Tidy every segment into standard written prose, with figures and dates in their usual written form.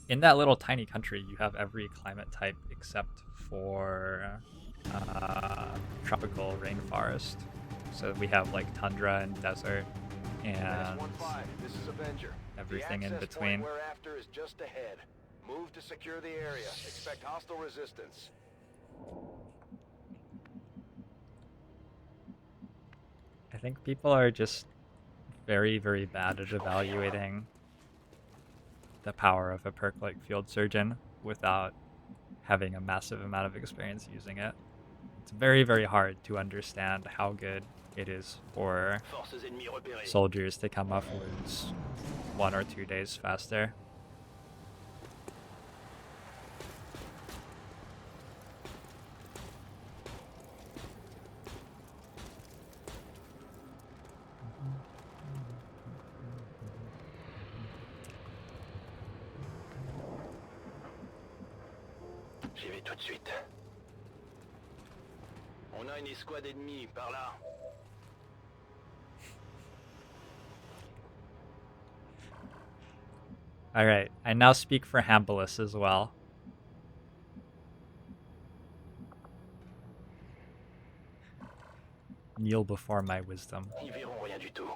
in that little tiny country, you have every climate type except for tropical rainforest. So we have like tundra and desert and This is Avenger. The everything in access point between. we're after is just ahead. Move to secure the area. Expect hostile resistance. I think people are just very, very bad at evaluating the power of a perk like Field Surgeon without having a massive amount of experience using it. It's very, very hard to understand how good it is for soldiers to come off wounds 1 or 2 days faster. J'y vais tout de suite. On a une escouade ennemie par là. Alright, I now speak for Hambalus as well. Kneel before my wisdom. Ils verront rien du tout.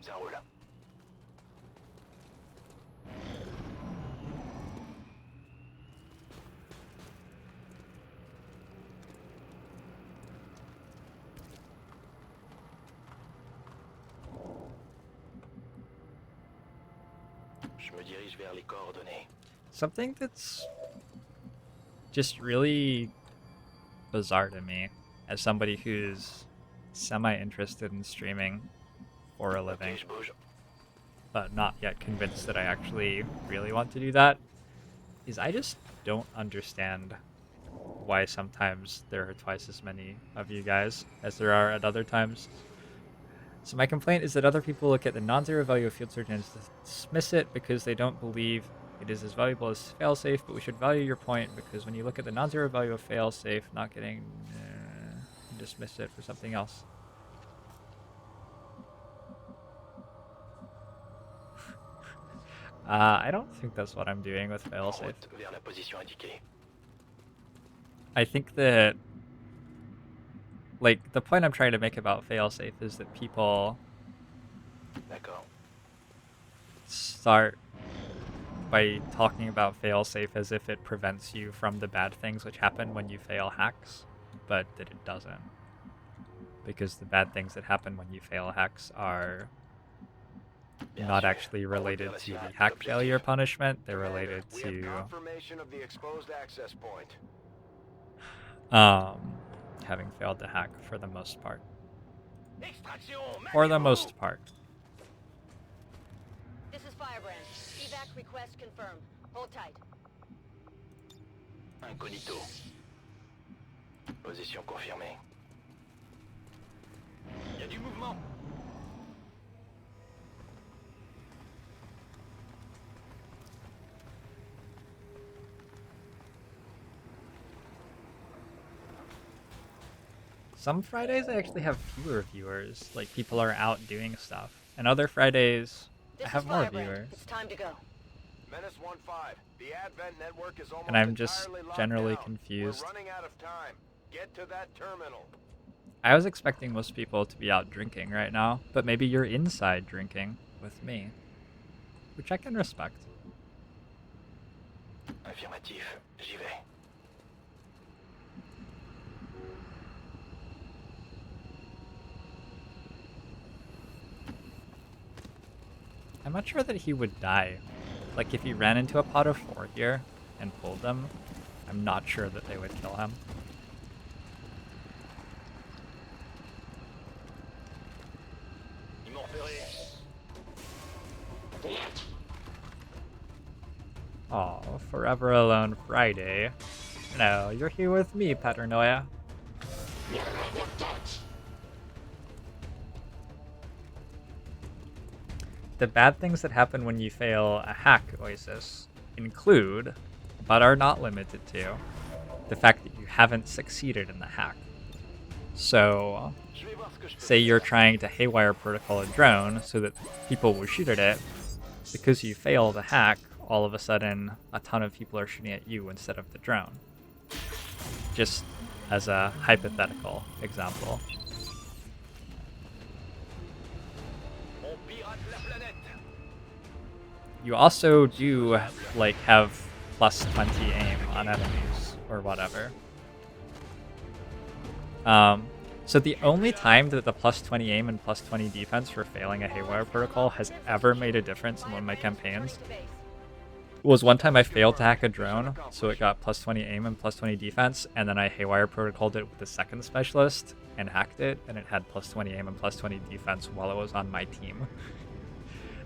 Ça roule. Je me dirige vers les coordonnées. Something that's just really bizarre to me as somebody who's semi-interested in streaming for a living, Ok, je bouge. but not yet convinced that I actually really want to do that, is I just don't understand why sometimes there are twice as many of you guys as there are at other times. So my complaint is that other people look at the non-zero value of Field Surgeon and dismiss it because they don't believe it is as valuable as failsafe, but we should value your point because when you look at the non-zero value of failsafe, not getting dismiss it for something else. I don't think that's what I'm doing with failsafe. Vers la position indiquée. I think that, like, the point I'm trying to make about failsafe is that people D'accord. start by talking about failsafe as if it prevents you from the bad things which happen when you fail hacks, but that it doesn't. Because the bad things that happen when you fail hacks are not actually related to the hack failure punishment, they're related We have to confirmation of the exposed access point. having failed to hack for the most part. Extraction, For the maniez-vous. most part. This is Firebrand. Evac request confirmed. Hold tight. Incognito. Position confirmée. Il y a du mouvement. Some Fridays I actually have fewer viewers, like people are out doing stuff. And other Fridays I This have is more Firebrand. viewers. It's time to go. Menace 1-5. The Advent network is almost And I'm just entirely locked generally down. confused. We're running out of time. Get to that terminal. I was expecting most people to be out drinking right now, but maybe you're inside drinking with me, which I can respect. Affirmatif. J'y vais. I'm not sure that he would die. Like, if he ran into a pot of 4 here and pulled them, I'm not sure that they would kill him. Ils m'ont repéré. Oh, Forever Alone Friday. No, you're here with me, Paternoia. The bad things that happen when you fail a hack, Oasis, include, but are not limited to, the fact that you haven't succeeded in the hack. So, Je vais voir ce que je peux say you're faire. trying to haywire protocol a drone so that people will shoot at it. Because you fail the hack, all of a sudden a ton of people are shooting at you instead of the drone. Just as a hypothetical example. On pirate la planète. You also do like have plus 20 aim on enemies or whatever. So the only time that the plus 20 aim and plus 20 defense for failing a Haywire protocol has ever made a difference in one of my campaigns was one time I failed to hack a drone, so it got plus 20 aim and plus 20 defense, and then I Haywire protocoled it with the second specialist and hacked it, and it had plus 20 aim and plus 20 defense while it was on my team.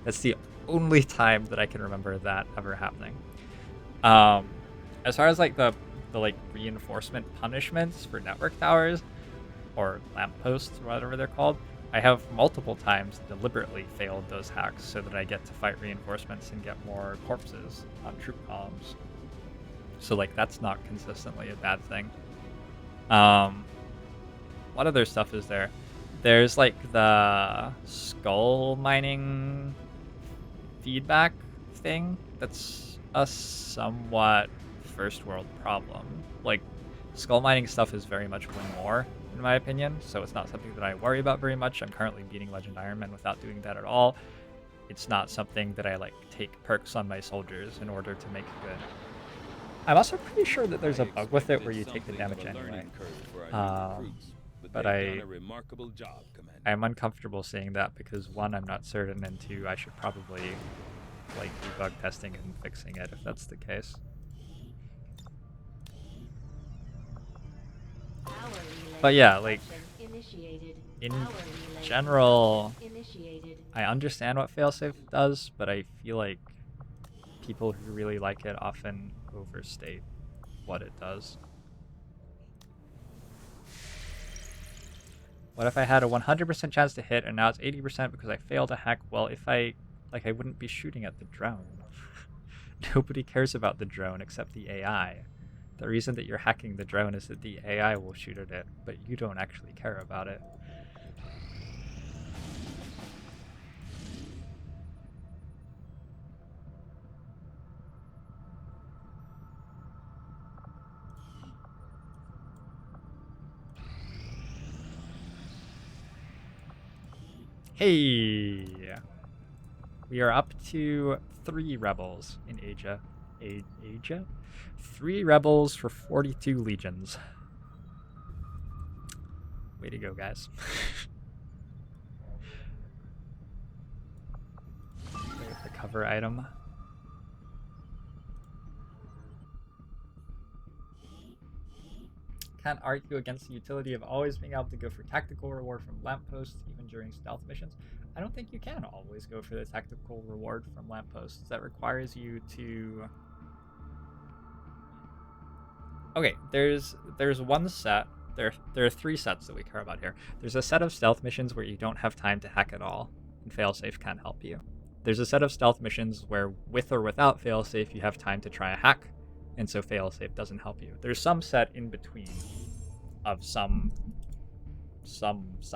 That's the only time that I can remember that ever happening. As far as like the like reinforcement punishments for network towers or lampposts or whatever they're called, I have multiple times deliberately failed those hacks so that I get to fight reinforcements and get more corpses on troop columns. So like that's not consistently a bad thing. What other stuff is there? There's like the skull mining feedback thing that's a somewhat first world problem. Like skull mining stuff is very much win more in my opinion, so it's not something that I worry about very much. I'm currently beating Legend Ironman without doing that at all. It's not something that I like take perks on my soldiers in order to make it good. I'm also pretty sure that there's a bug with it where you take the damage anyway. But I'm uncomfortable saying that because one, I'm not certain, and two, I should probably like be bug testing and fixing it if that's the case. But yeah, like in general, I understand what failsafe does, but I feel like people who really like it often overstate what it does. What if I had a 100% chance to hit and now it's 80% because I failed to hack? Well, if I wouldn't be shooting at the drone. Nobody cares about the drone except the AI. The reason that you're hacking the drone is that the AI will shoot at it, but you don't actually care about it. Hey! We are up to 3 rebels in Asia. Asia? 3 rebels for 42 legions. Way to go, guys. There's the cover item. Can't argue against the utility of always being able to go for tactical reward from lampposts, even during stealth missions. I don't think you can always go for the tactical reward from lampposts. That requires you to... Okay, there's one set. There are 3 sets that we care about here. There's a set of stealth missions where you don't have time to hack at all, and failsafe can't help you. There's a set of stealth missions where, with or without failsafe, you have time to try a hack, and so failsafe doesn't help you. There's some set in between of some size.